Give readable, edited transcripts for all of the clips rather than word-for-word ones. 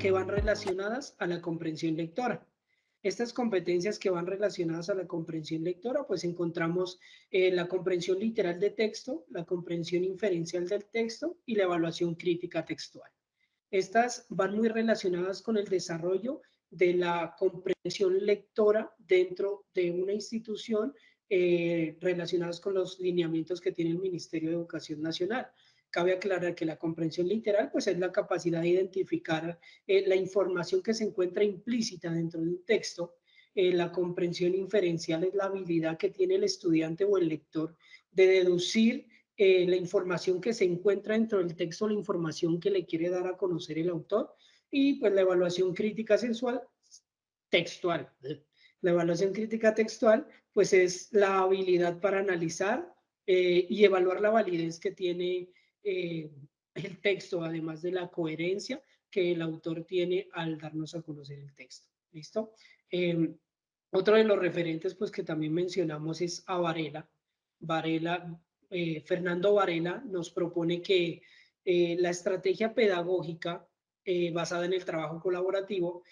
que van relacionadas a la comprensión lectora. Estas competencias que van relacionadas a la comprensión lectora, pues encontramos la comprensión literal de texto, la comprensión inferencial del texto y la evaluación crítica textual. Estas van muy relacionadas con el desarrollo de la comprensión lectora dentro de una institución, relacionadas con los lineamientos que tiene el Ministerio de Educación Nacional. Cabe aclarar que la comprensión literal pues, es la capacidad de identificar la información que se encuentra implícita dentro de un texto. La comprensión inferencial es la habilidad que tiene el estudiante o el lector de deducir la información que se encuentra dentro del texto, la información que le quiere dar a conocer el autor, y pues la evaluación crítica textual. La evaluación crítica textual, pues es la habilidad para analizar y evaluar la validez que tiene el texto, además de la coherencia que el autor tiene al darnos a conocer el texto. ¿Listo? Otro de los referentes, pues que también mencionamos es a Varela. Fernando Varela nos propone que la estrategia pedagógica basada en el trabajo colaborativo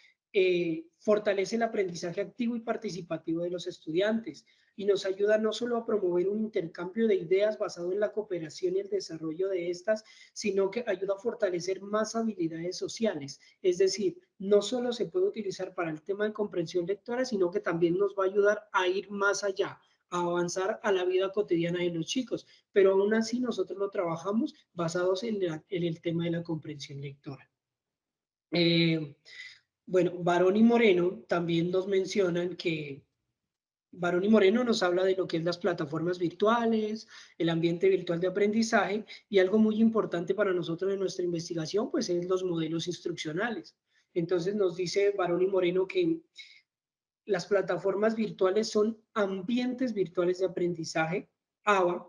fortalece el aprendizaje activo y participativo de los estudiantes y nos ayuda no solo a promover un intercambio de ideas basado en la cooperación y el desarrollo de estas, sino que ayuda a fortalecer más habilidades sociales. Es decir, no solo se puede utilizar para el tema de comprensión lectora, sino que también nos va a ayudar a ir más allá, a avanzar a la vida cotidiana de los chicos, pero aún así nosotros lo trabajamos basados en el tema de la comprensión lectora. Bueno, Barón y Moreno también nos mencionan que Barón y Moreno nos habla de lo que es las plataformas virtuales, el ambiente virtual de aprendizaje y algo muy importante para nosotros en nuestra investigación, pues es los modelos instruccionales. Entonces nos dice Barón y Moreno que las plataformas virtuales son ambientes virtuales de aprendizaje, ABA,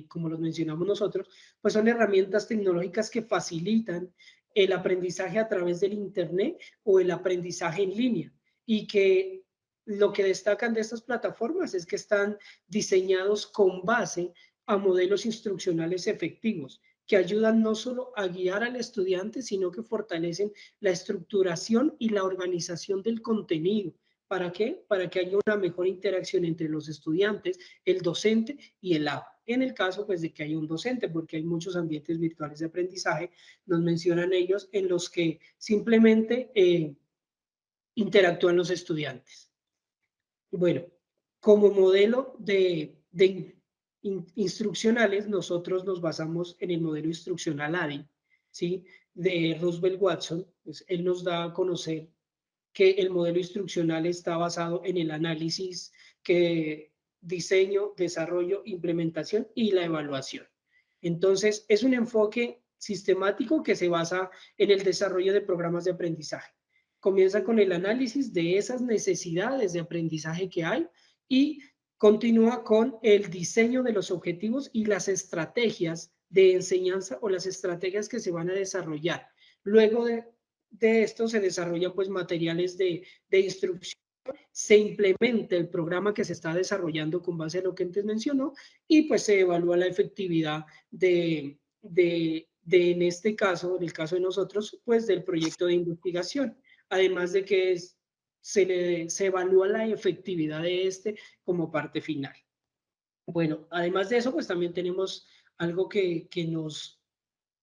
como los mencionamos nosotros, pues son herramientas tecnológicas que facilitan el aprendizaje a través del Internet o el aprendizaje en línea y que lo que destacan de estas plataformas es que están diseñados con base a modelos instruccionales efectivos que ayudan no solo a guiar al estudiante, sino que fortalecen la estructuración y la organización del contenido. ¿Para qué? Para que haya una mejor interacción entre los estudiantes, el docente y el aula. En el caso, pues, de que haya un docente, porque hay muchos ambientes virtuales de aprendizaje, nos mencionan ellos, en los que simplemente interactúan los estudiantes. Bueno, como modelo de instruccionales, nosotros nos basamos en el modelo instruccional ADI, ¿sí? De Roosevelt Watson. Pues, él nos da a conocer que el modelo instruccional está basado en el análisis, diseño, desarrollo, implementación y la evaluación. Entonces, es un enfoque sistemático que se basa en el desarrollo de programas de aprendizaje. Comienza con el análisis de esas necesidades de aprendizaje que hay y continúa con el diseño de los objetivos y las estrategias de enseñanza o las estrategias que se van a desarrollar. Luego de esto se desarrollan pues materiales de instrucción, se implementa el programa que se está desarrollando con base a lo que antes mencionó y pues se evalúa la efectividad en este caso, en el caso de nosotros, pues del proyecto de investigación. Además de que se evalúa la efectividad de este como parte final. Bueno, además de eso, pues también tenemos algo que nos...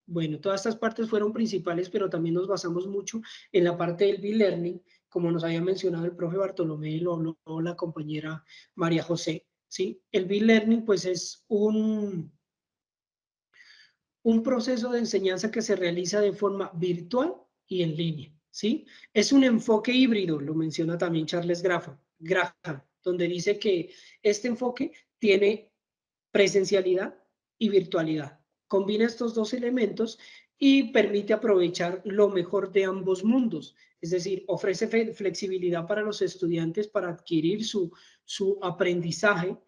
Bueno, todas estas partes fueron principales, pero también nos basamos mucho en la parte del B-Learning, como nos había mencionado el profe Bartolomé o la compañera María José, ¿sí? El B-Learning, pues, es un proceso de enseñanza que se realiza de forma virtual y en línea, ¿sí? Es un enfoque híbrido, lo menciona también Charles Graham, donde dice que este enfoque tiene presencialidad y virtualidad. Combina estos dos elementos y permite aprovechar lo mejor de ambos mundos. Es decir, ofrece flexibilidad para los estudiantes para adquirir su aprendizaje,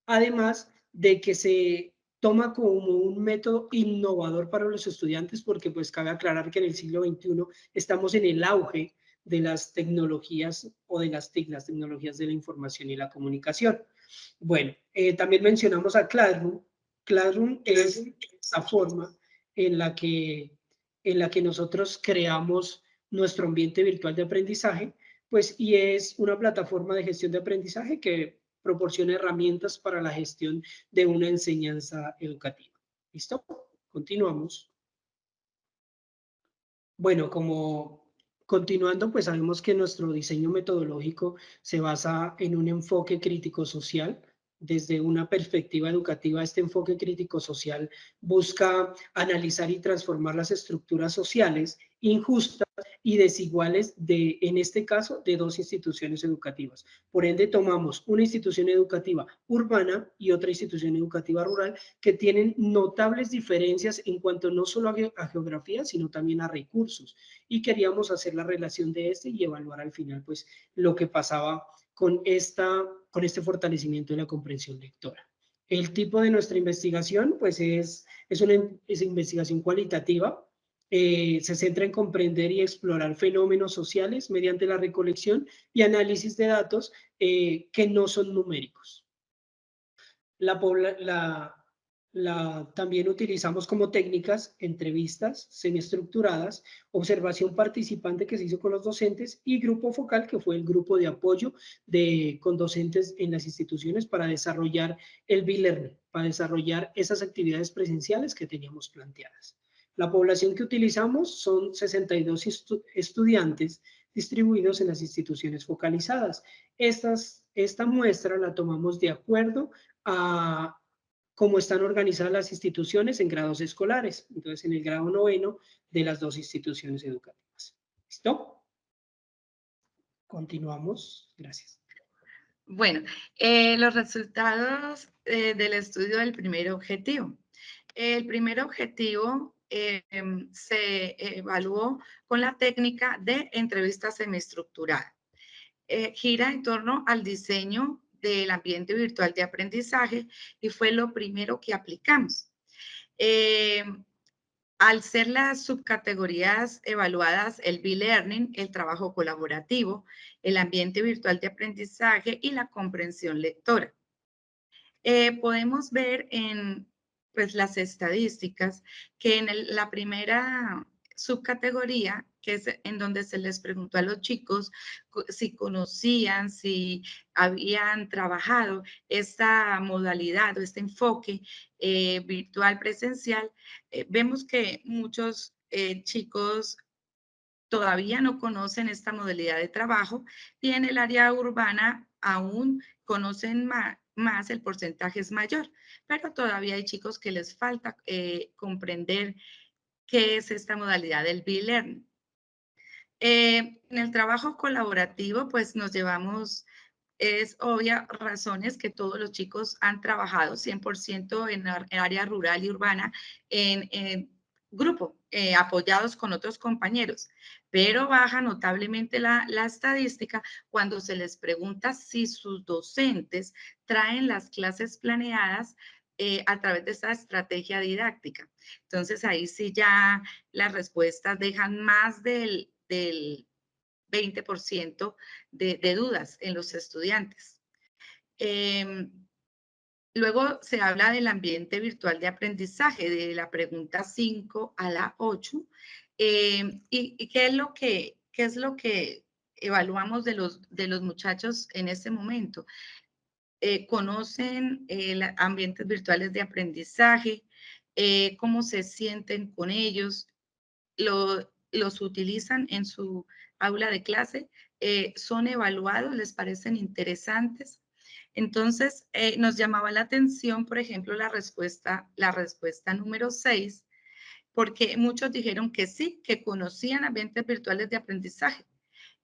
además de que se toma como un método innovador para los estudiantes, porque pues cabe aclarar que en el siglo XXI estamos en el auge de las tecnologías o de las TIC, las tecnologías de la información y la comunicación. Bueno, también mencionamos a Classroom. Classroom es esa forma en la que nosotros creamos nuestro ambiente virtual de aprendizaje, pues, y es una plataforma de gestión de aprendizaje que proporciona herramientas para la gestión de una enseñanza educativa. ¿Listo? Continuamos. Bueno, como continuando, pues sabemos que nuestro diseño metodológico se basa en un enfoque crítico social. Desde una perspectiva educativa, este enfoque crítico social busca analizar y transformar las estructuras sociales injustas y desiguales en este caso, de dos instituciones educativas. Por ende, tomamos una institución educativa urbana y otra institución educativa rural que tienen notables diferencias en cuanto no solo a geografía, sino también a recursos. Y queríamos hacer la relación de este y evaluar al final, pues, lo que pasaba con este fortalecimiento de la comprensión lectora. El tipo de nuestra investigación, pues, es investigación cualitativa, se centra en comprender y explorar fenómenos sociales mediante la recolección y análisis de datos que no son numéricos. La, también utilizamos como técnicas entrevistas semiestructuradas, observación participante que se hizo con los docentes y grupo focal, que fue el grupo de apoyo con docentes en las instituciones para desarrollar el B-Learning, para desarrollar esas actividades presenciales que teníamos planteadas. La población que utilizamos son 62 estudiantes distribuidos en las instituciones focalizadas. Esta muestra la tomamos de acuerdo a cómo están organizadas las instituciones en grados escolares. Entonces, en el grado noveno de las dos instituciones educativas. ¿Listo? Continuamos. Gracias. Bueno, los resultados del estudio del primer objetivo. El primer objetivo se evaluó con la técnica de entrevista semiestructurada. Gira en torno al diseño del ambiente virtual de aprendizaje y fue lo primero que aplicamos. Al ser las subcategorías evaluadas, el B-Learning, el trabajo colaborativo, el ambiente virtual de aprendizaje y la comprensión lectora. Podemos ver en pues, las estadísticas que en la primera subcategoría, que es en donde se les preguntó a los chicos si conocían, si habían trabajado esta modalidad o este enfoque virtual presencial, vemos que muchos chicos todavía no conocen esta modalidad de trabajo y en el área urbana aún conocen más, el porcentaje es mayor, pero todavía hay chicos que les falta comprender qué es esta modalidad del B-Learning. En el trabajo colaborativo, pues nos llevamos, es obvia, razones que todos los chicos han trabajado 100% en área rural y urbana en grupo, apoyados con otros compañeros, pero baja notablemente la estadística cuando se les pregunta si sus docentes traen las clases planeadas a través de esta estrategia didáctica. Entonces, ahí sí ya las respuestas dejan más del 20% de dudas en los estudiantes. Luego se habla del ambiente virtual de aprendizaje, de la pregunta 5 a la 8. ¿Y qué es lo que evaluamos de los muchachos en este momento? ¿Conocen ambientes virtuales de aprendizaje? ¿Cómo se sienten con ellos? Los utilizan en su aula de clase, son evaluados, les parecen interesantes. Entonces, nos llamaba la atención, por ejemplo, la respuesta número 6, porque muchos dijeron que sí, que conocían ambientes virtuales de aprendizaje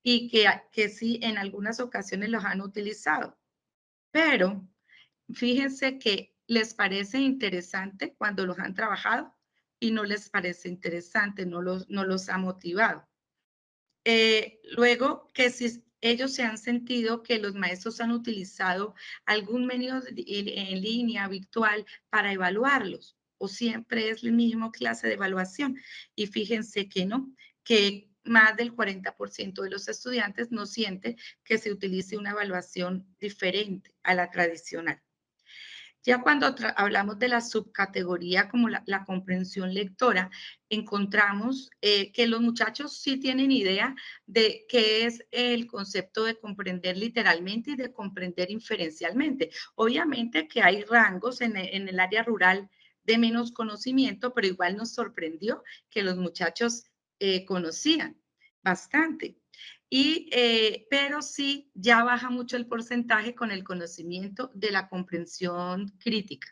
y que sí, en algunas ocasiones los han utilizado. Pero fíjense que les parece interesante cuando los han trabajado y no les parece interesante, no los ha motivado. Luego, que si ellos se han sentido que los maestros han utilizado algún medio en línea virtual para evaluarlos o siempre es el mismo clase de evaluación. Y fíjense que no, que más del 40% de los estudiantes no siente que se utilice una evaluación diferente a la tradicional. Ya cuando hablamos de la subcategoría como la comprensión lectora, encontramos que los muchachos sí tienen idea de qué es el concepto de comprender literalmente y de comprender inferencialmente. Obviamente que hay rangos en el área rural de menos conocimiento, pero igual nos sorprendió que los muchachos conocían bastante. Pero sí, ya baja mucho el porcentaje con el conocimiento de la comprensión crítica.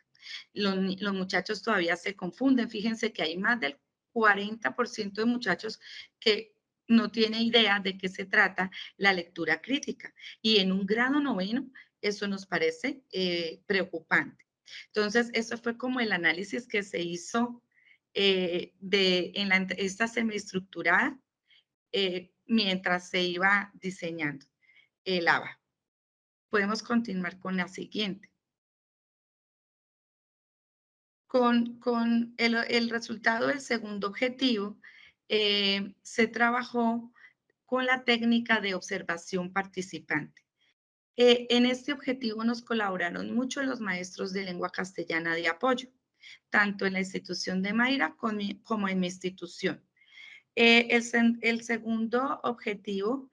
Los muchachos todavía se confunden. Fíjense que hay más del 40% de muchachos que no tiene idea de qué se trata la lectura crítica. Y en un grado noveno, eso nos parece preocupante. Entonces, eso fue como el análisis que se hizo en esta semiestructurada mientras se iba diseñando el ABA. Podemos continuar con la siguiente. Con el resultado del segundo objetivo, se trabajó con la técnica de observación participante. En este objetivo nos colaboraron mucho los maestros de lengua castellana de apoyo, tanto en la institución de Mayra como en mi institución. El segundo objetivo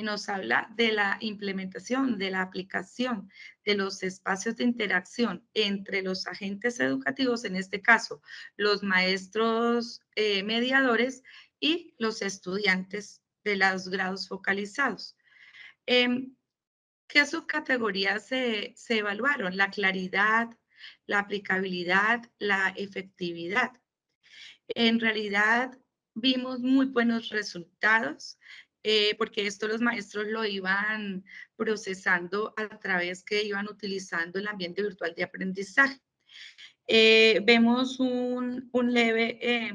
nos habla de la implementación, de la aplicación de los espacios de interacción entre los agentes educativos, en este caso, los maestros mediadores y los estudiantes de los grados focalizados. ¿Qué subcategorías se evaluaron? La claridad, la aplicabilidad, la efectividad. En realidad vimos muy buenos resultados porque esto los maestros lo iban procesando a través que iban utilizando el ambiente virtual de aprendizaje. Vemos un leve,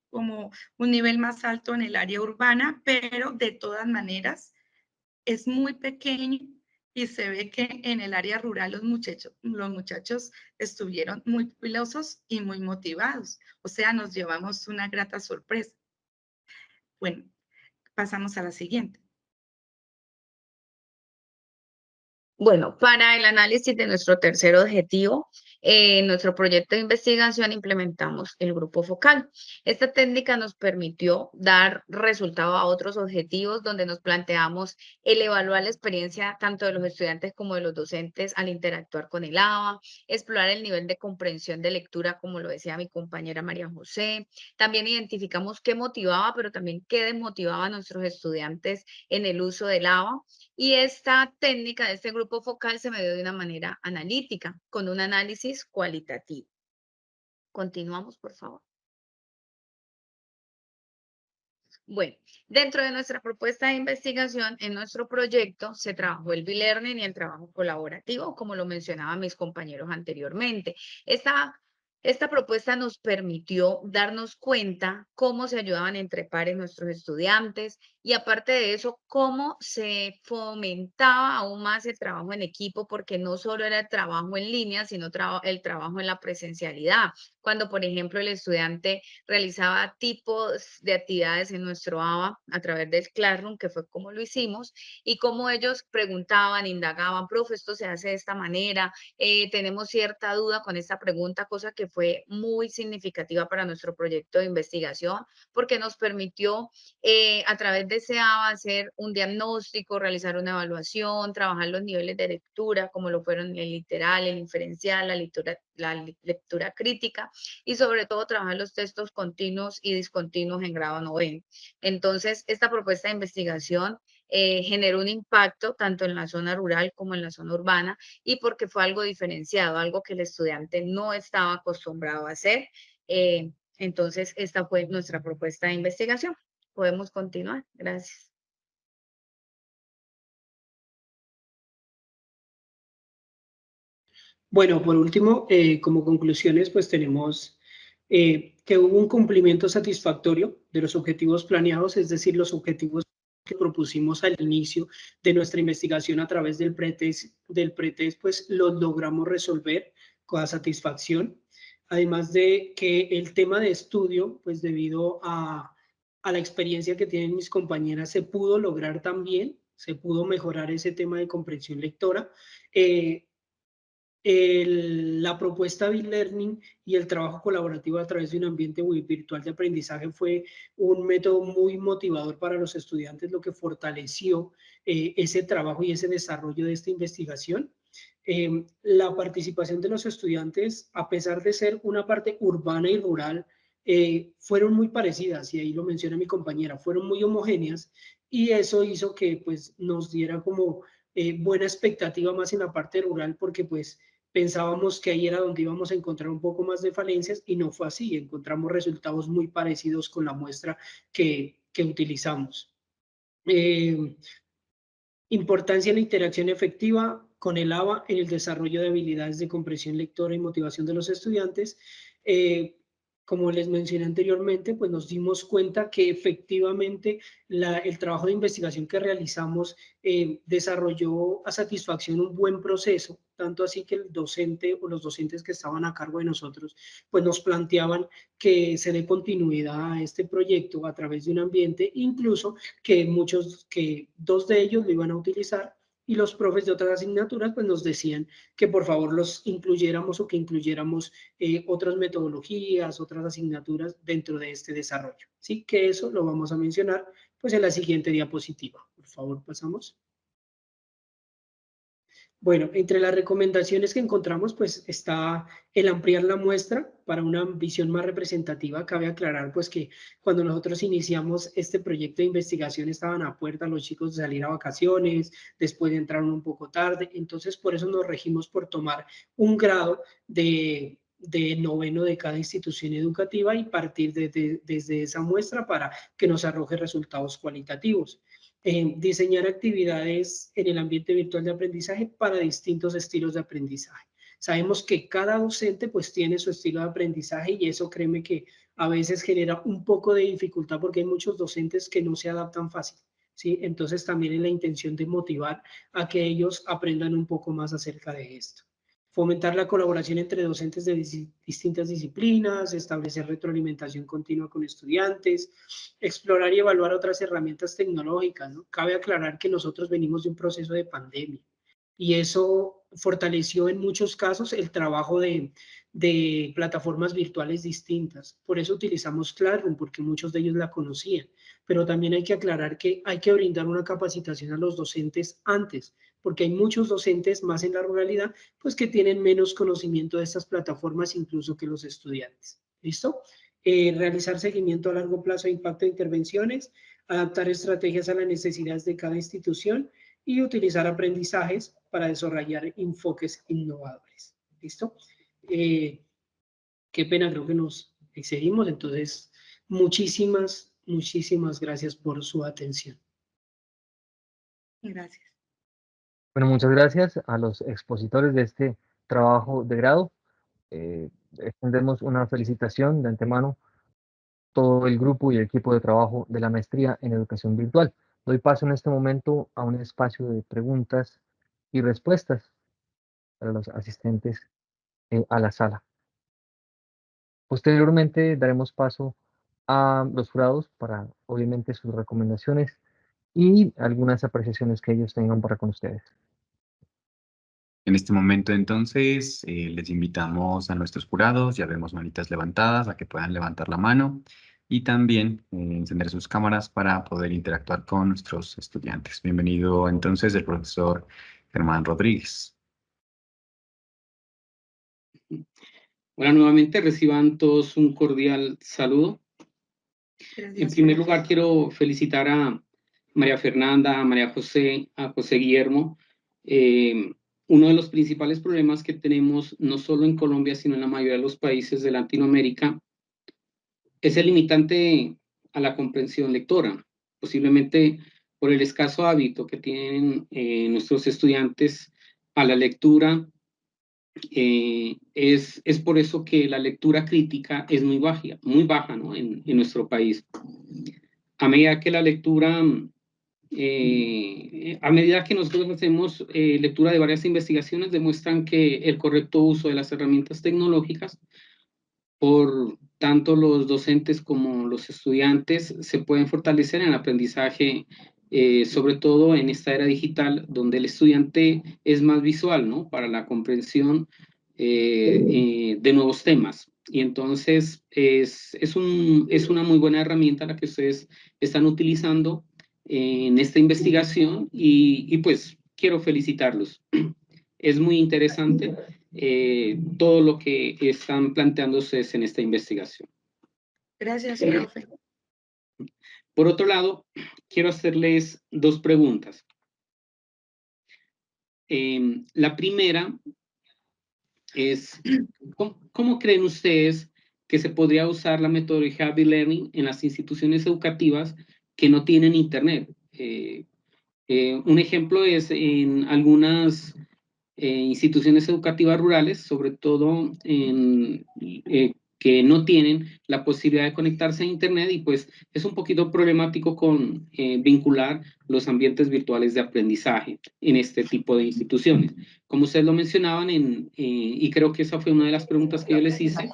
como un nivel más alto en el área urbana, pero de todas maneras es muy pequeño y se ve que en el área rural los muchachos estuvieron muy pilosos y muy motivados. O sea, nos llevamos una grata sorpresa. Bueno, pasamos a la siguiente. Bueno, para el análisis de nuestro tercer objetivo, en nuestro proyecto de investigación implementamos el grupo focal. Esta técnica nos permitió dar resultado a otros objetivos donde nos planteamos el evaluar la experiencia tanto de los estudiantes como de los docentes al interactuar con el ABA, explorar el nivel de comprensión de lectura, como lo decía mi compañera María José. También identificamos qué motivaba, pero también qué desmotivaba a nuestros estudiantes en el uso del ABA. Y esta técnica de este grupo focal se me dio de una manera analítica, con un análisis cualitativo. Continuamos, por favor. Bueno, dentro de nuestra propuesta de investigación, en nuestro proyecto se trabajó el B-Learning y el trabajo colaborativo, como lo mencionaban mis compañeros anteriormente. Esta propuesta nos permitió darnos cuenta cómo se ayudaban entre pares nuestros estudiantes y aparte de eso, cómo se fomentaba aún más el trabajo en equipo, porque no solo era el trabajo en línea, sino el trabajo en la presencialidad. Cuando, por ejemplo, el estudiante realizaba tipos de actividades en nuestro ABA a través del Classroom, que fue como lo hicimos, y cómo ellos preguntaban, indagaban, profe, esto se hace de esta manera, tenemos cierta duda con esta pregunta, cosa que fue muy significativa para nuestro proyecto de investigación, porque nos permitió a través de ese ABA hacer un diagnóstico, realizar una evaluación, trabajar los niveles de lectura, como lo fueron el literal, el inferencial, la lectura crítica, y sobre todo trabajar los textos continuos y discontinuos en grado noveno. Entonces, esta propuesta de investigación generó un impacto tanto en la zona rural como en la zona urbana y porque fue algo diferenciado, algo que el estudiante no estaba acostumbrado a hacer. Entonces, esta fue nuestra propuesta de investigación. Podemos continuar. Gracias. Bueno, por último, como conclusiones, pues tenemos que hubo un cumplimiento satisfactorio de los objetivos planeados, es decir, los objetivos que propusimos al inicio de nuestra investigación a través del pretest, pues los logramos resolver con satisfacción. Además de que el tema de estudio, pues debido a la experiencia que tienen mis compañeras, se pudo lograr también, se pudo mejorar ese tema de comprensión lectora. La propuesta BitLearning y el trabajo colaborativo a través de un ambiente virtual de aprendizaje fue un método muy motivador para los estudiantes, lo que fortaleció ese trabajo y ese desarrollo de esta investigación. La participación de los estudiantes, a pesar de ser una parte urbana y rural, fueron muy parecidas, y ahí lo menciona mi compañera, fueron muy homogéneas, y eso hizo que pues nos diera como buena expectativa más en la parte rural, porque pues pensábamos que ahí era donde íbamos a encontrar un poco más de falencias, y no fue así. Encontramos resultados muy parecidos con la muestra que utilizamos. Importancia en la interacción efectiva con el ABA en el desarrollo de habilidades de comprensión lectora y motivación de los estudiantes. Como les mencioné anteriormente, pues nos dimos cuenta que efectivamente el trabajo de investigación que realizamos desarrolló a satisfacción un buen proceso, tanto así que el docente o los docentes que estaban a cargo de nosotros, pues nos planteaban que se dé continuidad a este proyecto a través de un ambiente, incluso que dos de ellos lo iban a utilizar, y los profes de otras asignaturas pues nos decían que por favor los incluyéramos, o que incluyéramos otras metodologías, otras asignaturas dentro de este desarrollo. Sí, que eso lo vamos a mencionar pues en la siguiente diapositiva. Por favor, pasamos. Bueno, entre las recomendaciones que encontramos, pues está el ampliar la muestra para una visión más representativa. Cabe aclarar pues que cuando nosotros iniciamos este proyecto de investigación estaban a puerta los chicos de salir a vacaciones, después entraron un poco tarde, entonces por eso nos regimos por tomar un grado de noveno de cada institución educativa y partir desde esa muestra para que nos arroje resultados cualitativos. Diseñar actividades en el ambiente virtual de aprendizaje para distintos estilos de aprendizaje. Sabemos que cada docente pues tiene su estilo de aprendizaje, y eso, créeme, que a veces genera un poco de dificultad porque hay muchos docentes que no se adaptan fácil, ¿sí? Entonces también es la intención de motivar a que ellos aprendan un poco más acerca de esto. Fomentar la colaboración entre docentes de distintas disciplinas, establecer retroalimentación continua con estudiantes, explorar y evaluar otras herramientas tecnológicas, ¿no? Cabe aclarar que nosotros venimos de un proceso de pandemia, y eso fortaleció en muchos casos el trabajo de plataformas virtuales distintas. Por eso utilizamos Classroom, porque muchos de ellos la conocían, pero también hay que aclarar que hay que brindar una capacitación a los docentes antes, porque hay muchos docentes más en la ruralidad pues que tienen menos conocimiento de estas plataformas incluso que los estudiantes. ¿Listo? Realizar seguimiento a largo plazo de impacto de intervenciones, adaptar estrategias a las necesidades de cada institución y utilizar aprendizajes para desarrollar enfoques innovadores. ¿Listo? Qué pena, creo que nos excedimos, entonces muchísimas gracias por su atención. Gracias. Bueno, muchas gracias a los expositores de este trabajo de grado. Extendemos una felicitación de antemano a todo el grupo y el equipo de trabajo de la maestría en educación virtual. Doy paso en este momento a un espacio de preguntas y respuestas para los asistentes a la sala. Posteriormente daremos paso a los jurados para, obviamente, sus recomendaciones y algunas apreciaciones que ellos tengan para con ustedes. En este momento, entonces, les invitamos a nuestros jurados, ya vemos manitas levantadas, a que puedan levantar la mano y también encender sus cámaras para poder interactuar con nuestros estudiantes. Bienvenido, entonces, el profesor Germán Rodríguez. Hola, nuevamente reciban todos un cordial saludo. Gracias. En primer lugar, quiero felicitar a María Fernanda, a María José, a José Guillermo. Uno de los principales problemas que tenemos, no solo en Colombia, sino en la mayoría de los países de Latinoamérica, es el limitante a la comprensión lectora, posiblemente por el escaso hábito que tienen nuestros estudiantes a la lectura. Es por eso que la lectura crítica es muy baja, ¿no? en nuestro país. A medida que la lectura, a medida que nosotros hacemos lectura de varias investigaciones, demuestran que el correcto uso de las herramientas tecnológicas por tanto los docentes como los estudiantes se pueden fortalecer en el aprendizaje sobre todo en esta era digital, donde el estudiante es más visual, ¿no? Para la comprensión de nuevos temas. Y entonces es una muy buena herramienta la que ustedes están utilizando en esta investigación y pues quiero felicitarlos. Es muy interesante todo lo que están planteando ustedes en esta investigación. Gracias, profe. Por otro lado, quiero hacerles dos preguntas. La primera es, ¿cómo creen ustedes que se podría usar la metodología B-Learning en las instituciones educativas que no tienen Internet? Un ejemplo es en algunas instituciones educativas rurales, sobre todo que no tienen la posibilidad de conectarse a Internet y pues es un poquito problemático con vincular los ambientes virtuales de aprendizaje en este tipo de instituciones. Como ustedes lo mencionaban, y creo que esa fue una de las preguntas que yo les hice,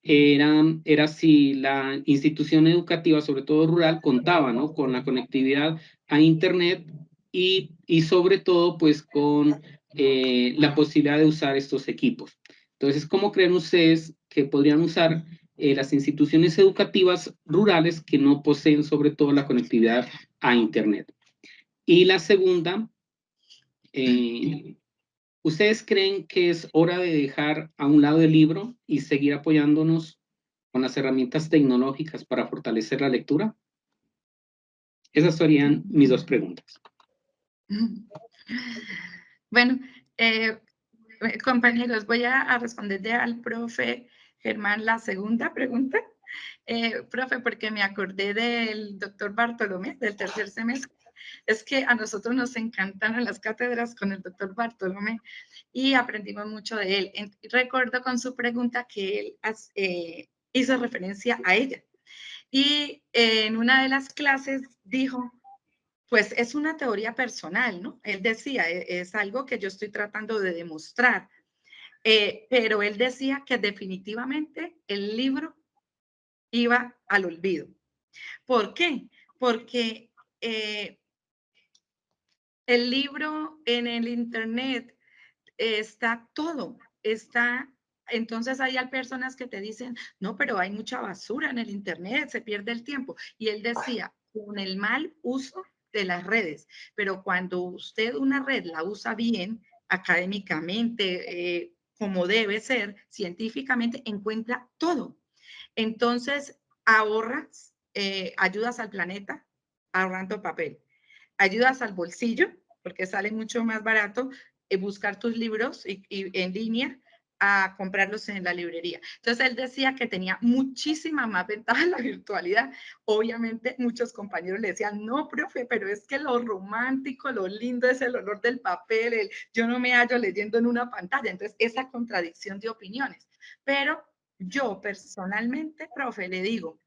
era si la institución educativa, sobre todo rural, contaba, ¿no?, con la conectividad a Internet y sobre todo pues con la posibilidad de usar estos equipos. Entonces, ¿cómo creen ustedes que podrían usar las instituciones educativas rurales que no poseen sobre todo la conectividad a Internet? Y la segunda, ¿ustedes creen que es hora de dejar a un lado el libro y seguir apoyándonos con las herramientas tecnológicas para fortalecer la lectura? Esas serían mis dos preguntas. Bueno, compañeros, voy a responderle al profe Germán la segunda pregunta. Profe, porque me acordé del doctor Bartolomé, del tercer semestre. Es que a nosotros nos encantaron las cátedras con el doctor Bartolomé y aprendimos mucho de él. Recuerdo con su pregunta que él hizo referencia a ella. Y en una de las clases dijo, pues es una teoría personal, ¿no? Él decía, es algo que yo estoy tratando de demostrar. Pero él decía que definitivamente el libro iba al olvido. ¿Por qué? Porque el libro en el Internet está todo, está. Entonces hay personas que te dicen, no, pero hay mucha basura en el Internet, se pierde el tiempo. Y él decía, con el mal uso de las redes, pero cuando usted una red la usa bien, académicamente, como debe ser, científicamente, encuentra todo. Entonces, ahorras, ayudas al planeta ahorrando papel, ayudas al bolsillo, porque sale mucho más barato buscar tus libros y en línea a comprarlos en la librería. Entonces, él decía que tenía muchísima más ventaja en la virtualidad. Obviamente, muchos compañeros le decían, no, profe, pero es que lo romántico, lo lindo es el olor del papel, yo no me hallo leyendo en una pantalla. Entonces, esa contradicción de opiniones. Pero yo personalmente, profe, le digo,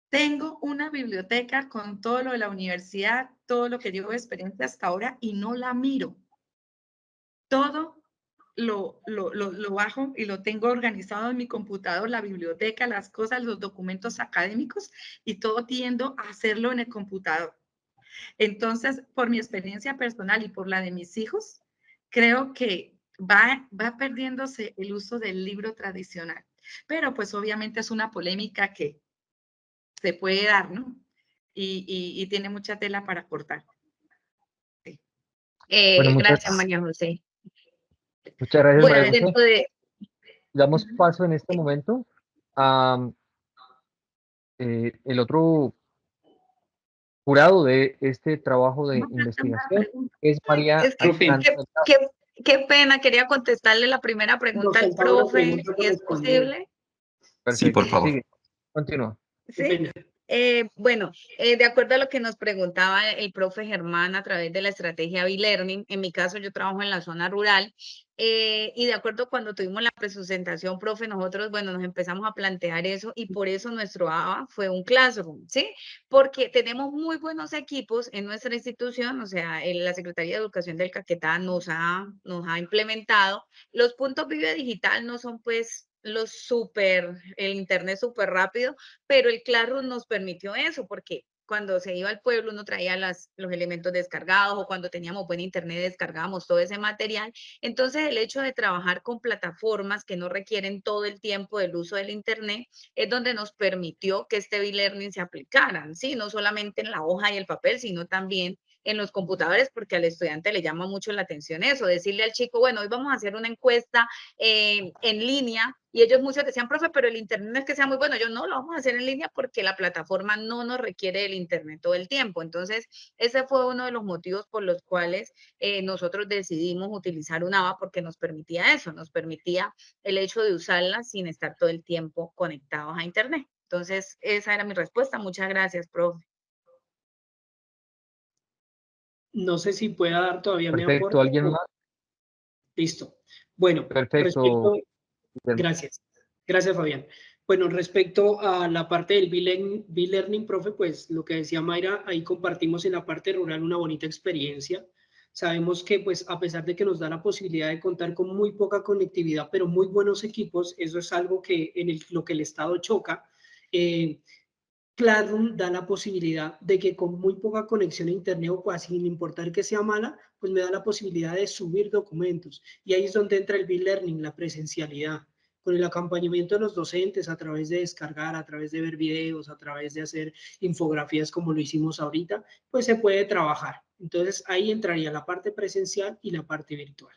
tengo una biblioteca con todo lo de la universidad, todo lo que llevo de experiencia hasta ahora y no la miro. Todo lo bajo y lo tengo organizado en mi computador, la biblioteca, las cosas, los documentos académicos y todo tiendo a hacerlo en el computador. Entonces, por mi experiencia personal y por la de mis hijos, creo que va perdiéndose el uso del libro tradicional. Pero pues obviamente es una polémica que se puede dar, ¿no? Y tiene mucha tela para cortar. Sí. Bueno, Gracias, María José. muchas gracias, Bueno, María José. dentro de... Damos paso en este momento a el otro jurado de este trabajo de investigación, es María Es que, Alejandra. qué pena, quería contestarle la primera pregunta al profe, si es posible. Perfecto. Sí, por favor. Sigue. Continúa. ¿Sí? Bueno, de acuerdo a lo que nos preguntaba el profe Germán a través de la estrategia B-Learning, en mi caso yo trabajo en la zona rural, y de acuerdo cuando tuvimos la presentación, profe, nosotros, bueno, nos empezamos a plantear eso y por eso nuestro ABA fue un classroom, ¿sí? Porque tenemos muy buenos equipos en nuestra institución, o sea, la Secretaría de Educación del Caquetá nos ha implementado. Los puntos Vive Digital no son pues el internet súper rápido, pero el Classroom nos permitió eso, porque cuando se iba al pueblo uno traía los elementos descargados, o cuando teníamos buen internet descargábamos todo ese material. Entonces el hecho de trabajar con plataformas que no requieren todo el tiempo del uso del internet es donde nos permitió que este e-learning se aplicara, ¿sí? No solamente en la hoja y el papel, sino también en los computadores, porque al estudiante le llama mucho la atención eso, decirle al chico, bueno, hoy vamos a hacer una encuesta en línea, y ellos muchos decían, profe, pero el internet no es que sea muy bueno. Yo, no, lo vamos a hacer en línea porque la plataforma no nos requiere el internet todo el tiempo. Entonces, ese fue uno de los motivos por los cuales nosotros decidimos utilizar UNAVA, porque nos permitía eso, nos permitía el hecho de usarla sin estar todo el tiempo conectados a internet. Entonces, esa era mi respuesta. Muchas gracias, profe. No sé si pueda dar todavía mi Perfecto, aporte. ¿alguien más? Listo. Bueno, Perfecto. Gracias. Gracias, Fabián. Bueno, respecto a la parte del B-Learning, profe, pues lo que decía Mayra, ahí compartimos en la parte rural una bonita experiencia. Sabemos que, pues, a pesar de que nos da la posibilidad de contar con muy poca conectividad, pero muy buenos equipos, eso es algo que lo que el Estado choca. Classroom da la posibilidad de que con muy poca conexión a internet, o casi sin importar que sea mala, pues me da la posibilidad de subir documentos. Y ahí es donde entra el B-Learning, la presencialidad, con el acompañamiento de los docentes a través de descargar, a través de ver videos, a través de hacer infografías como lo hicimos ahorita, pues se puede trabajar. Entonces ahí entraría la parte presencial y la parte virtual.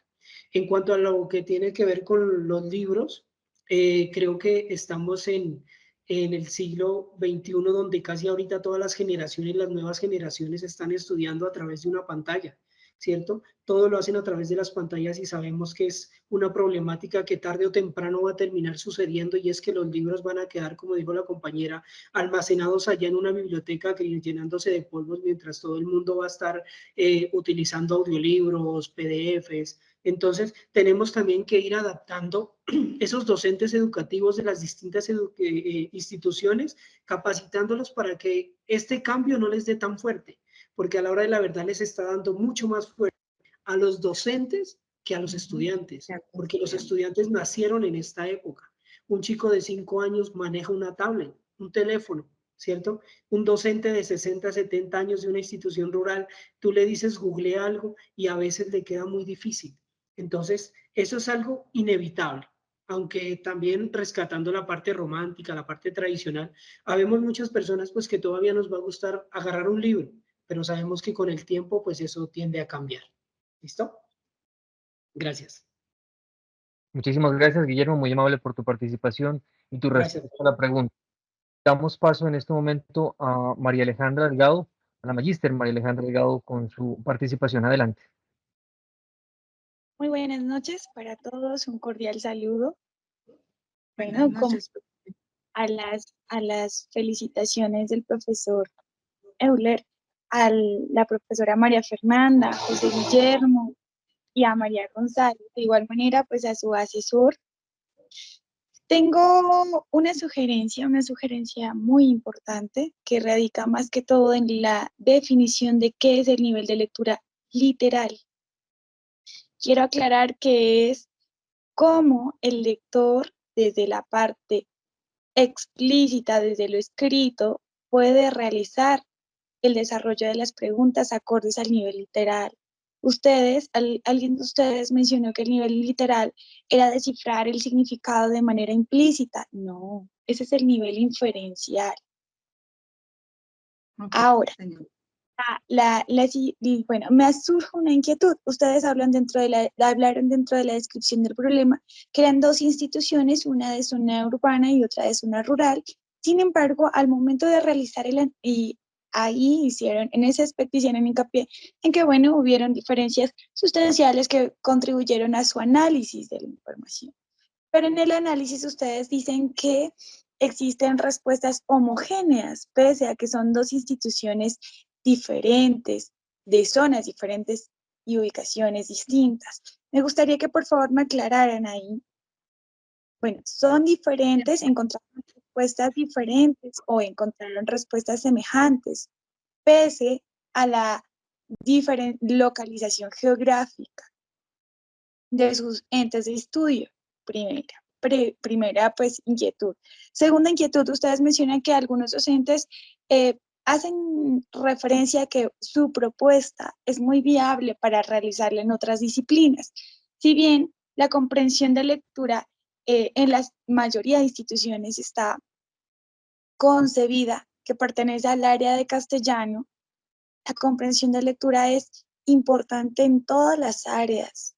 En cuanto a lo que tiene que ver con los libros, creo que estamos en el siglo XXI, donde casi ahorita todas las generaciones, las nuevas generaciones están estudiando a través de una pantalla, ¿cierto? Todo lo hacen a través de las pantallas, y sabemos que es una problemática que tarde o temprano va a terminar sucediendo, y es que los libros van a quedar, como dijo la compañera, almacenados allá en una biblioteca, llenándose de polvos, mientras todo el mundo va a estar utilizando audiolibros, PDFs. Entonces, tenemos también que ir adaptando esos docentes educativos de las distintas instituciones, capacitándolos para que este cambio no les dé tan fuerte, porque a la hora de la verdad les está dando mucho más fuerte a los docentes que a los estudiantes, porque los estudiantes nacieron en esta época. Un chico de 5 años maneja una tablet, un teléfono, ¿cierto? Un docente de 60, 70 años de una institución rural, tú le dices google algo y a veces le queda muy difícil. Entonces, eso es algo inevitable, aunque también rescatando la parte romántica, la parte tradicional, habemos muchas personas pues que todavía nos va a gustar agarrar un libro, pero sabemos que con el tiempo pues eso tiende a cambiar. ¿Listo? Gracias. Muchísimas gracias, Guillermo, muy amable por tu participación y tu Gracias. respuesta a la pregunta. Damos paso en este momento a María Alejandra Delgado, a la magíster María Alejandra Delgado, con su participación. Adelante. Muy buenas noches para todos, un cordial saludo. Buenas noches. A las felicitaciones del profesor Euler, a la profesora María Fernanda, a José Guillermo y a María González, de igual manera pues a su asesor. Tengo una sugerencia muy importante que radica más que todo en la definición de qué es el nivel de lectura literal. Quiero aclarar que es cómo el lector, desde la parte explícita, desde lo escrito, puede realizar el desarrollo de las preguntas acordes al nivel literal. Alguien de ustedes mencionó que el nivel literal era descifrar el significado de manera implícita. No, ese es el nivel inferencial. Ahora, bueno, me surge una inquietud. Ustedes hablaron dentro de la descripción del problema que eran dos instituciones, una de zona urbana y otra de zona rural. Sin embargo, al momento de realizar en ese aspecto hicieron hincapié en que, bueno, hubieron diferencias sustanciales que contribuyeron a su análisis de la información. Pero en el análisis ustedes dicen que existen respuestas homogéneas, pese a que son dos instituciones diferentes, de zonas diferentes y ubicaciones distintas. Me gustaría que por favor me aclararan ahí. Bueno, ¿son diferentes, encontraron respuestas diferentes o encontraron respuestas semejantes, pese a la diferente localización geográfica de sus entes de estudio? Primera pues inquietud. Segunda inquietud, ustedes mencionan que algunos docentes hacen referencia a que su propuesta es muy viable para realizarla en otras disciplinas. Si bien la comprensión de lectura en la mayoría de instituciones está concebida que pertenece al área de castellano, la comprensión de lectura es importante en todas las áreas,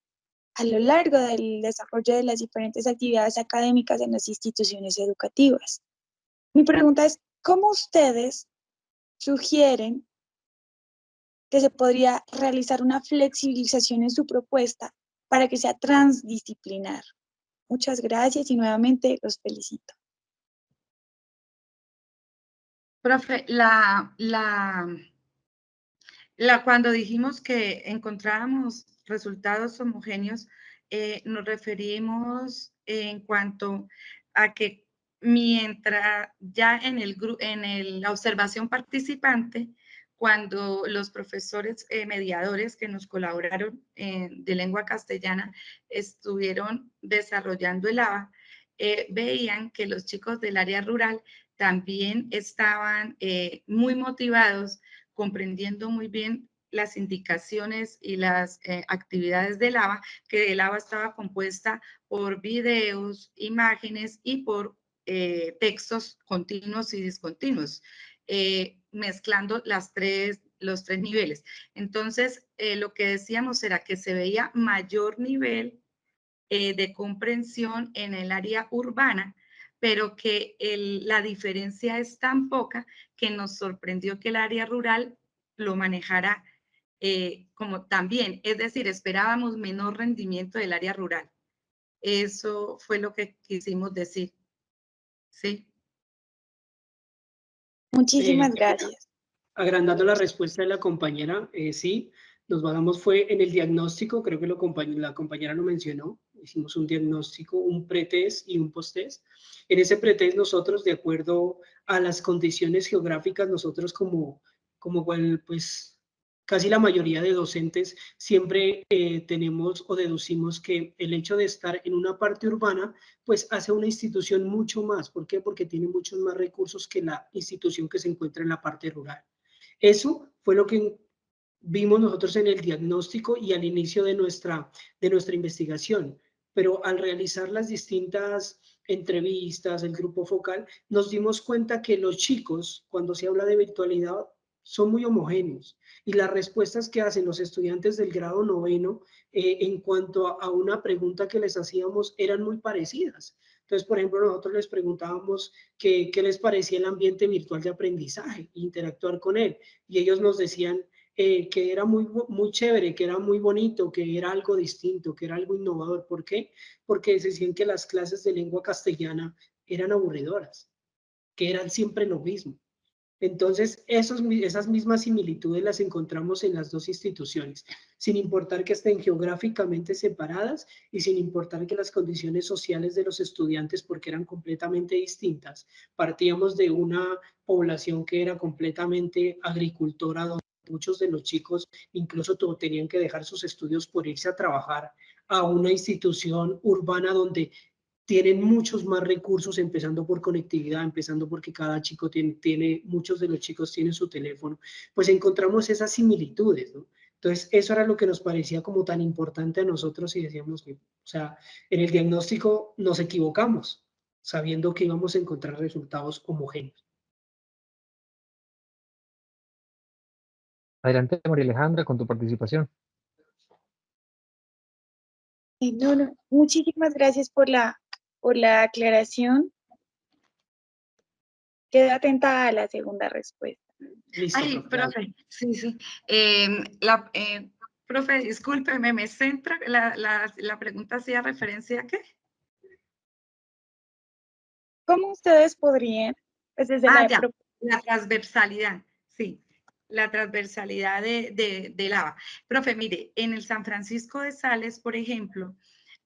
a lo largo del desarrollo de las diferentes actividades académicas en las instituciones educativas. Mi pregunta es, ¿cómo ustedes sugieren que se podría realizar una flexibilización en su propuesta para que sea transdisciplinar? Muchas gracias y nuevamente los felicito. Profe, cuando dijimos que encontrábamos resultados homogéneos, nos referimos en cuanto a que mientras ya en la observación participante, cuando los profesores mediadores que nos colaboraron de lengua castellana estuvieron desarrollando el ABA, veían que los chicos del área rural también estaban muy motivados, comprendiendo muy bien las indicaciones y las actividades del ABA, que el ABA estaba compuesta por videos, imágenes y por textos continuos y discontinuos, mezclando los tres niveles. Entonces, lo que decíamos era que se veía mayor nivel de comprensión en el área urbana, pero que la diferencia es tan poca que nos sorprendió que el área rural lo manejara como también, es decir, esperábamos menor rendimiento del área rural. Eso fue lo que quisimos decir. ¿Sí? Muchísimas gracias. Agrandando la respuesta de la compañera, sí, nos basamos fue en el diagnóstico, creo que la compañera lo mencionó, hicimos un diagnóstico, un pretest y un posttest. En ese pretest nosotros, de acuerdo a las condiciones geográficas, nosotros como pues casi la mayoría de docentes siempre tenemos o deducimos que el hecho de estar en una parte urbana pues hace una institución mucho más. ¿Por qué? Porque tiene muchos más recursos que la institución que se encuentra en la parte rural. Eso fue lo que vimos nosotros en el diagnóstico y al inicio de nuestra investigación, pero al realizar las distintas entrevistas, el grupo focal, nos dimos cuenta que los chicos, cuando se habla de virtualidad, son muy homogéneos y las respuestas que hacen los estudiantes del grado noveno en cuanto a una pregunta que les hacíamos eran muy parecidas. Entonces, por ejemplo, nosotros les preguntábamos qué les parecía el ambiente virtual de aprendizaje, interactuar con él, y ellos nos decían que era muy chévere, que era muy bonito, que era algo distinto, que era algo innovador. ¿Por qué? Porque decían que las clases de lengua castellana eran aburridoras, que eran siempre lo mismo. Entonces, esas mismas similitudes las encontramos en las dos instituciones, sin importar que estén geográficamente separadas y sin importar que las condiciones sociales de los estudiantes, porque eran completamente distintas. Partíamos de una población que era completamente agricultora, donde muchos de los chicos incluso tenían que dejar sus estudios por irse a trabajar a una institución urbana donde tienen muchos más recursos, empezando por conectividad, empezando porque cada chico muchos de los chicos tienen su teléfono, pues encontramos esas similitudes, ¿no? Entonces, eso era lo que nos parecía como tan importante a nosotros y decíamos que, o sea, en el diagnóstico nos equivocamos, sabiendo que íbamos a encontrar resultados homogéneos. Adelante, María Alejandra, con tu participación. No, muchísimas gracias por la aclaración. Quedo atenta a la segunda respuesta. Listo, Ay, profe, sí, sí. Profe, discúlpeme, me centra, la pregunta hacía referencia a qué. ¿Cómo ustedes podrían, pues desde la transversalidad, sí, la transversalidad del ABA. Profe, mire, en el San Francisco de Sales, por ejemplo,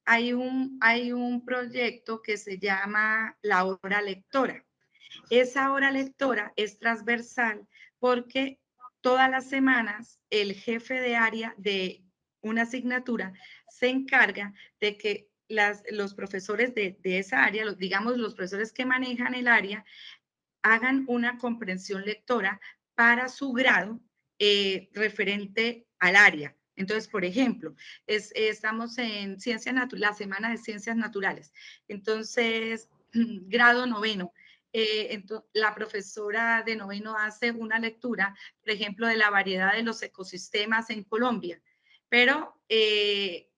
hay un proyecto que se llama la hora lectora. Esa hora lectora es transversal porque todas las semanas el jefe de área de una asignatura se encarga de que los profesores de esa área, digamos los profesores que manejan el área, hagan una comprensión lectora para su grado referente al área. Entonces, por ejemplo, estamos en la Semana de Ciencias Naturales. Entonces, grado 9º. La profesora de 9º hace una lectura, por ejemplo, de la variedad de los ecosistemas en Colombia, pero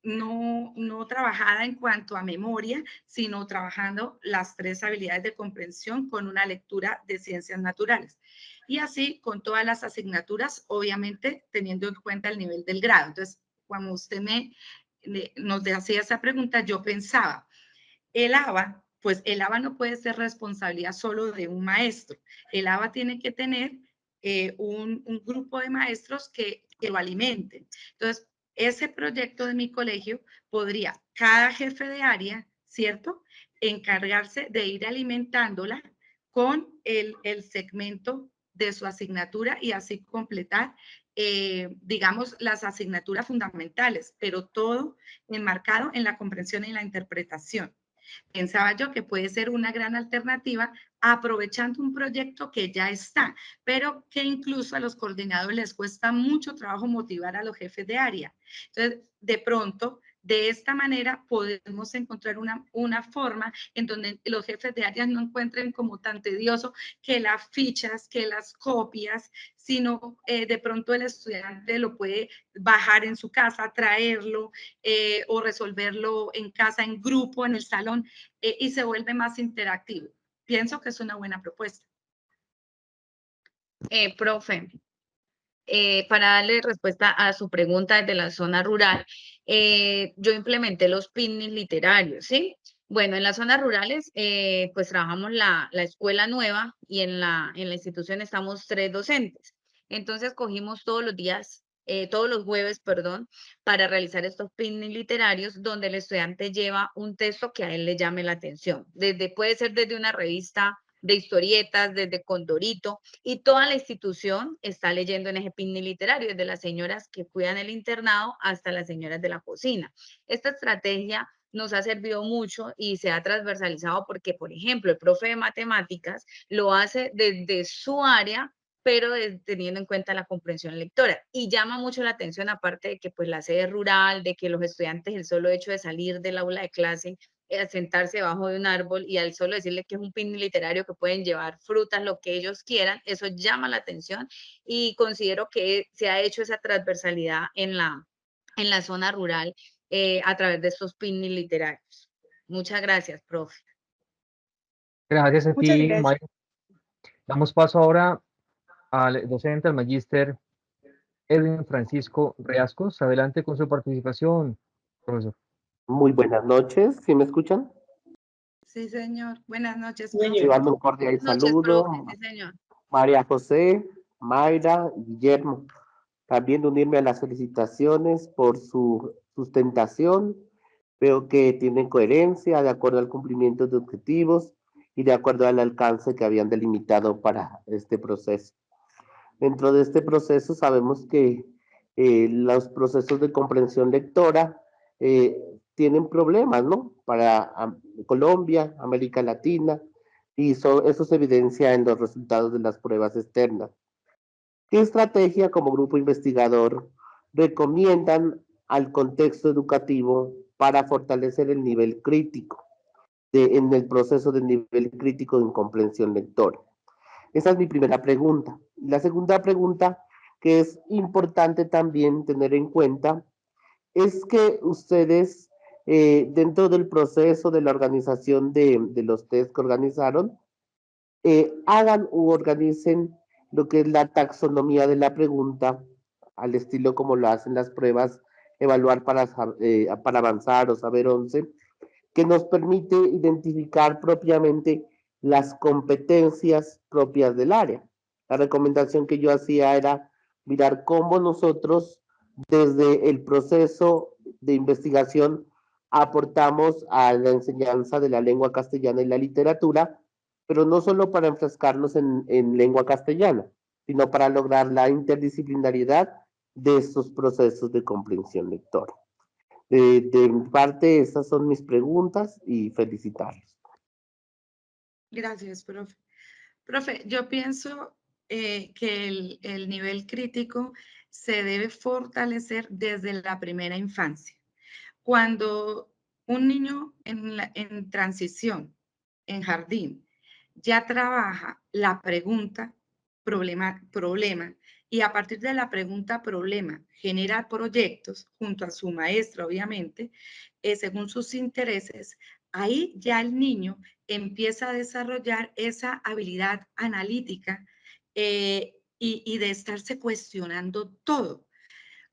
no trabajada en cuanto a memoria, sino trabajando las 3 habilidades de comprensión con una lectura de ciencias naturales. Y así con todas las asignaturas, obviamente teniendo en cuenta el nivel del grado. Entonces, cuando usted nos hacía esa pregunta, yo pensaba, el ABA, pues el ABA no puede ser responsabilidad solo de un maestro. El ABA tiene que tener un grupo de maestros que lo alimenten. Entonces, ese proyecto de mi colegio podría cada jefe de área, ¿cierto?, encargarse de ir alimentándola con el segmento de su asignatura y así completar, digamos, las asignaturas fundamentales, pero todo enmarcado en la comprensión y la interpretación. Pensaba yo que puede ser una gran alternativa aprovechando un proyecto que ya está, pero que incluso a los coordinadores les cuesta mucho trabajo motivar a los jefes de área. Entonces, de pronto, de esta manera podemos encontrar una forma en donde los jefes de áreas no encuentren como tan tedioso que las fichas, que las copias, sino de pronto el estudiante lo puede bajar en su casa, traerlo o resolverlo en casa, en grupo, en el salón, y se vuelve más interactivo. Pienso que es una buena propuesta. Profe, para darle respuesta a su pregunta desde la zona rural, yo implementé los picnics literarios, ¿sí? Bueno, en las zonas rurales, pues trabajamos la escuela nueva y en la institución estamos 3 docentes. Entonces, cogimos todos los jueves, para realizar estos picnics literarios donde el estudiante lleva un texto que a él le llame la atención. Puede ser desde una revista de historietas, desde Condorito, y toda la institución está leyendo en ese picnic literario, desde las señoras que cuidan el internado hasta las señoras de la cocina. Esta estrategia nos ha servido mucho y se ha transversalizado porque, por ejemplo, el profe de matemáticas lo hace desde su área, pero teniendo en cuenta la comprensión lectora. Y llama mucho la atención, aparte de que pues la sede es rural, de que los estudiantes, el solo hecho de salir del aula de clase, sentarse debajo de un árbol y al solo decirle que es un picnic literario, que pueden llevar frutas, lo que ellos quieran, eso llama la atención y considero que se ha hecho esa transversalidad en la zona rural a través de estos picnic literarios. Muchas gracias, profe. Gracias a Muchas ti, gracias. Mayra. Damos paso ahora al docente, al magíster Edwin Francisco Riascos. Adelante con su participación, profesor. Muy buenas noches, ¿sí me escuchan? Sí, señor. Buenas noches, Señor. profe. Llevando un cordial Buenas noches, saludo, profe. Sí, señor. María José, Mayra y Guillermo. También unirme a las felicitaciones por su sustentación. Veo que tienen coherencia de acuerdo al cumplimiento de objetivos y de acuerdo al alcance que habían delimitado para este proceso. Dentro de este proceso sabemos que los procesos de comprensión lectora tienen problemas, ¿no? Para Colombia, América Latina, y eso se evidencia en los resultados de las pruebas externas. ¿Qué estrategia como grupo investigador recomiendan al contexto educativo para fortalecer el nivel crítico en el proceso del nivel crítico en comprensión lectora? Esa es mi primera pregunta. La segunda pregunta, que es importante también tener en cuenta, es que ustedes, dentro del proceso de la organización de los test que organizaron, hagan u organicen lo que es la taxonomía de la pregunta, al estilo como lo hacen las pruebas, evaluar para avanzar o saber 11, que nos permite identificar propiamente las competencias propias del área. La recomendación que yo hacía era mirar cómo nosotros, desde el proceso de investigación, aportamos a la enseñanza de la lengua castellana y la literatura, pero no solo para enfrascarnos en lengua castellana, sino para lograr la interdisciplinariedad de estos procesos de comprensión lectora. De mi parte, estas son mis preguntas y felicitarlos. Gracias, profe. Profe, yo pienso que el nivel crítico se debe fortalecer desde la primera infancia. Cuando un niño en transición, en jardín, ya trabaja la pregunta, problema, y a partir de la pregunta, problema, genera proyectos junto a su maestra, obviamente, según sus intereses, ahí ya el niño empieza a desarrollar esa habilidad analítica y de estarse cuestionando todo.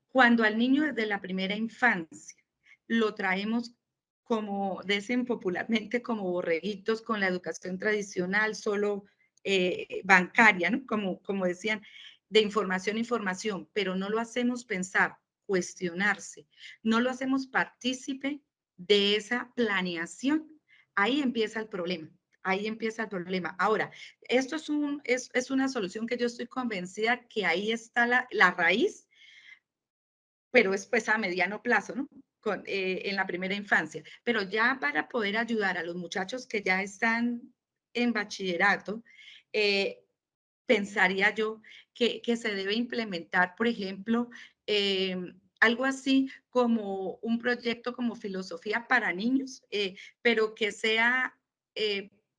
Cuando al niño desde la primera infancia lo traemos, como dicen popularmente, como borreguitos con la educación tradicional, solo bancaria, ¿no? Como decían, de información, pero no lo hacemos pensar, cuestionarse, no lo hacemos partícipe de esa planeación, ahí empieza el problema. Ahí empieza el problema. Ahora, esto es una solución que yo estoy convencida que ahí está la raíz, pero es pues a mediano plazo, ¿no? En la primera infancia. Pero ya para poder ayudar a los muchachos que ya están en bachillerato, pensaría yo que se debe implementar, por ejemplo, algo así como un proyecto como filosofía para niños, pero que sea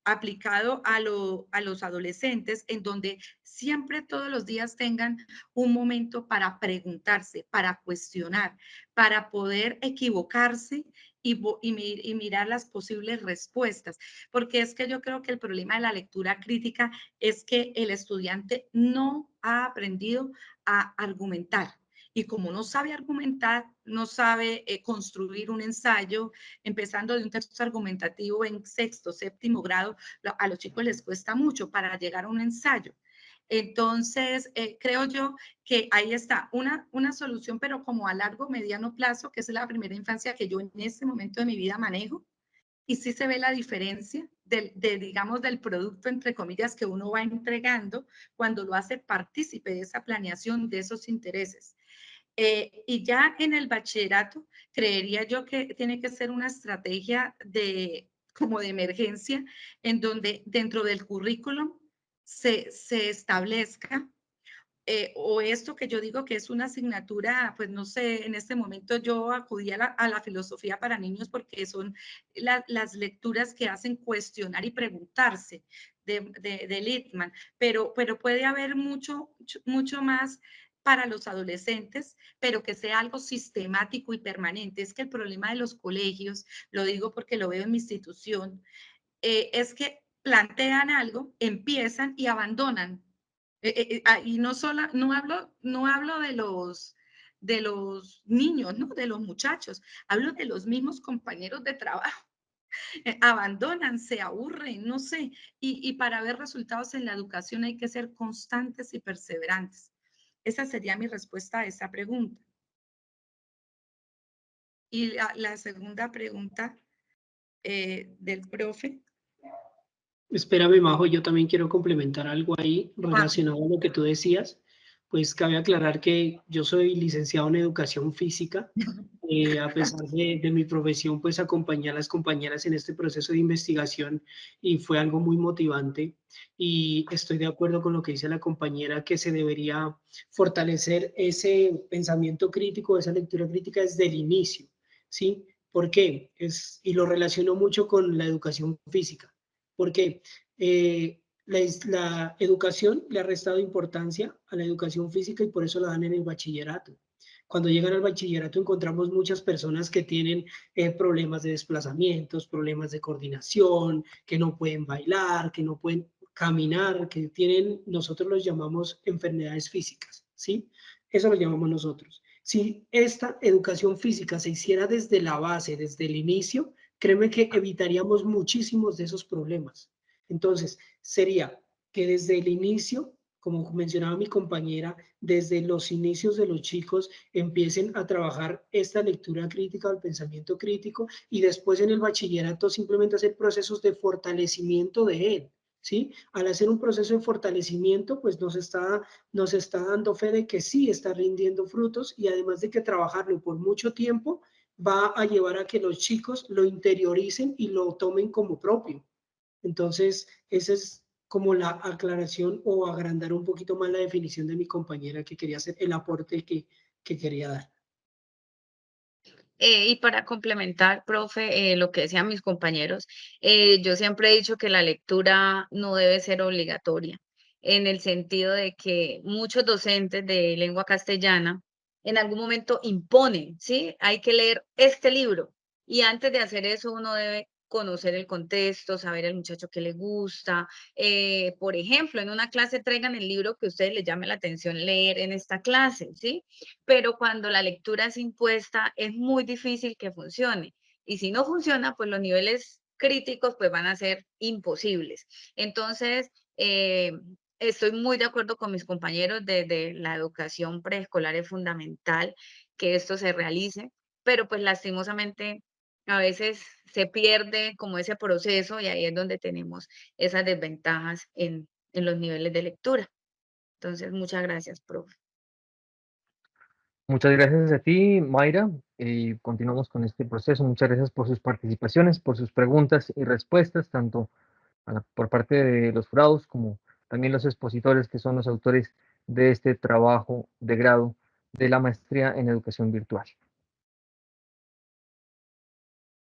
aplicado a los adolescentes, en donde siempre todos los días tengan un momento para preguntarse, para cuestionar, para poder equivocarse y mirar las posibles respuestas. Porque es que yo creo que el problema de la lectura crítica es que el estudiante no ha aprendido a argumentar. Y como no sabe argumentar, no sabe construir un ensayo, empezando de un texto argumentativo en sexto, séptimo grado, a los chicos les cuesta mucho para llegar a un ensayo. Entonces, creo yo que ahí está una solución, pero como a largo, mediano plazo, que es la primera infancia que yo en este momento de mi vida manejo. Y sí se ve la diferencia digamos, del producto, entre comillas, que uno va entregando cuando lo hace partícipe de esa planeación, de esos intereses. Y ya en el bachillerato, creería yo que tiene que ser una estrategia como de emergencia, en donde dentro del currículum se establezca o esto que yo digo que es una asignatura, pues no sé, en este momento yo acudí a la filosofía para niños porque son las lecturas que hacen cuestionar y preguntarse de Littman, pero puede haber mucho más para los adolescentes, pero que sea algo sistemático y permanente. Es que el problema de los colegios, lo digo porque lo veo en mi institución, es que plantean algo, empiezan y abandonan. Y no hablo de los niños, ¿no? De los muchachos, hablo de los mismos compañeros de trabajo. Abandonan, se aburren, no sé. Y para ver resultados en la educación hay que ser constantes y perseverantes. Esa sería mi respuesta a esa pregunta. Y la segunda pregunta del profe. Espérame, Majo, yo también quiero complementar algo ahí relacionado a lo que tú decías. Pues cabe aclarar que yo soy licenciado en educación física. A pesar de mi profesión, pues acompañé a las compañeras en este proceso de investigación y fue algo muy motivante. Y estoy de acuerdo con lo que dice la compañera, que se debería fortalecer ese pensamiento crítico, esa lectura crítica desde el inicio, ¿sí? ¿Por qué? Y lo relaciono mucho con la educación física. Porque la educación le ha restado importancia a la educación física y por eso la dan en el bachillerato. Cuando llegan al bachillerato encontramos muchas personas que tienen problemas de desplazamientos, problemas de coordinación, que no pueden bailar, que no pueden caminar, que tienen, nosotros los llamamos enfermedades físicas, ¿sí? Eso lo llamamos nosotros. Si esta educación física se hiciera desde la base, desde el inicio, créeme que evitaríamos muchísimos de esos problemas. Entonces, sería que desde el inicio, como mencionaba mi compañera, desde los inicios de los chicos empiecen a trabajar esta lectura crítica, el pensamiento crítico, y después en el bachillerato simplemente hacer procesos de fortalecimiento de él. ¿Sí? Al hacer un proceso de fortalecimiento, pues nos está dando fe de que sí está rindiendo frutos y además de que trabajarlo por mucho tiempo va a llevar a que los chicos lo interioricen y lo tomen como propio. Entonces, esa es como la aclaración o agrandar un poquito más la definición de mi compañera que quería hacer, el aporte que quería dar. Y para complementar, profe, lo que decían mis compañeros, yo siempre he dicho que la lectura no debe ser obligatoria, en el sentido de que muchos docentes de lengua castellana en algún momento imponen, ¿sí? Hay que leer este libro. Y antes de hacer eso, uno debe conocer el contexto, saber el muchacho que le gusta. Por ejemplo, en una clase traigan el libro que a ustedes les llame la atención leer en esta clase, ¿sí? Pero cuando la lectura es impuesta es muy difícil que funcione. Y si no funciona, pues los niveles críticos pues van a ser imposibles. Entonces, estoy muy de acuerdo con mis compañeros de la educación preescolar. Es fundamental que esto se realice, pero pues lastimosamente a veces se pierde como ese proceso y ahí es donde tenemos esas desventajas en los niveles de lectura. Entonces, muchas gracias, profe. Muchas gracias a ti, Mayra, y continuamos con este proceso. Muchas gracias por sus participaciones, por sus preguntas y respuestas, tanto por parte de los jurados como también los expositores, que son los autores de este trabajo de grado de la maestría en educación virtual.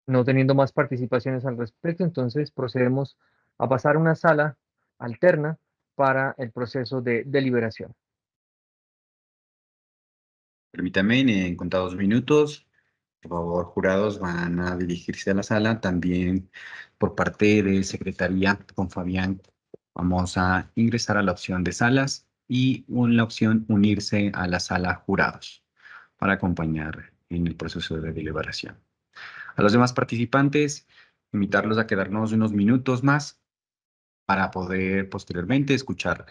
No teniendo más participaciones al respecto, entonces procedemos a pasar a una sala alterna para el proceso de deliberación. Permítame, en contados minutos, por favor, jurados van a dirigirse a la sala. También por parte de Secretaría, con Fabián, vamos a ingresar a la opción de salas y la opción unirse a la sala jurados para acompañar en el proceso de deliberación. A los demás participantes, invitarlos a quedarnos unos minutos más para poder posteriormente escuchar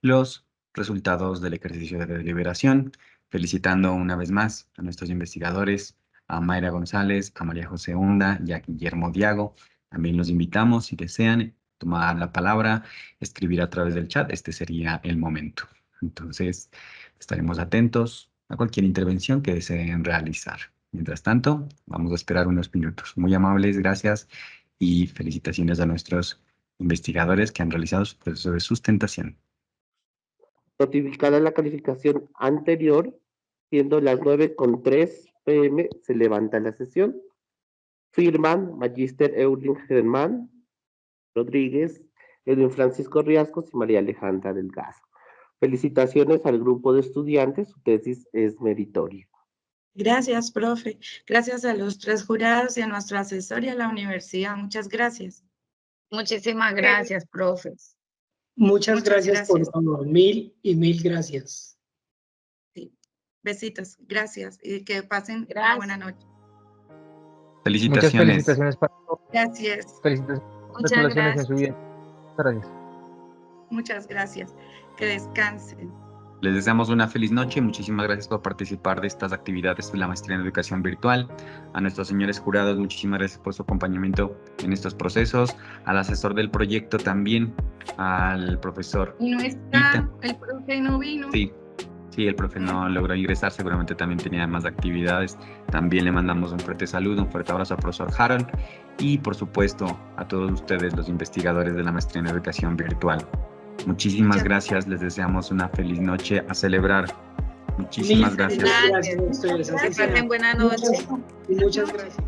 los resultados del ejercicio de deliberación, felicitando una vez más a nuestros investigadores, a Mayra González, a María José Hunda y a Guillermo Diago. También los invitamos, si desean tomar la palabra, escribir a través del chat, este sería el momento. Entonces, estaremos atentos a cualquier intervención que deseen realizar. Mientras tanto, vamos a esperar unos minutos. Muy amables, gracias y felicitaciones a nuestros investigadores que han realizado su proceso de sustentación. Notificada la calificación anterior, siendo las 9:03 p.m., se levanta la sesión. Firman Magíster Eurlin Germán Rodríguez, Edwin Francisco Riascos y María Alejandra Delgado. Felicitaciones al grupo de estudiantes, su tesis es meritoria. Gracias, profe. Gracias a los 3 jurados y a nuestro asesor y a la universidad. Muchas gracias. Muchísimas gracias, profes. Muchas Muchas gracias por gracias. todo. Mil y mil gracias. Sí. Besitos. Gracias. Y que pasen una Gracias. buena noche. Muchas Felicitaciones. felicitaciones para todos. Gracias. Felicitaciones. Muchas Gratulaciones en su gracias. vida. Gracias. Muchas gracias. Que descansen. Les deseamos una feliz noche. Muchísimas gracias por participar de estas actividades de la maestría en educación virtual. A nuestros señores jurados, muchísimas gracias por su acompañamiento en estos procesos. Al asesor del proyecto también, al profesor. Y no está, Ita. el profe no vino. Sí, el profe no logró ingresar, seguramente también tenía más actividades. También le mandamos un fuerte saludo, un fuerte abrazo al profesor Harold y por supuesto a todos ustedes, los investigadores de la maestría en educación virtual. Muchísimas gracias, les deseamos una feliz noche a celebrar. Muchísimas Mil gracias. gracias a ustedes. Así Que pasen sea. buena noche. Muchas gracias.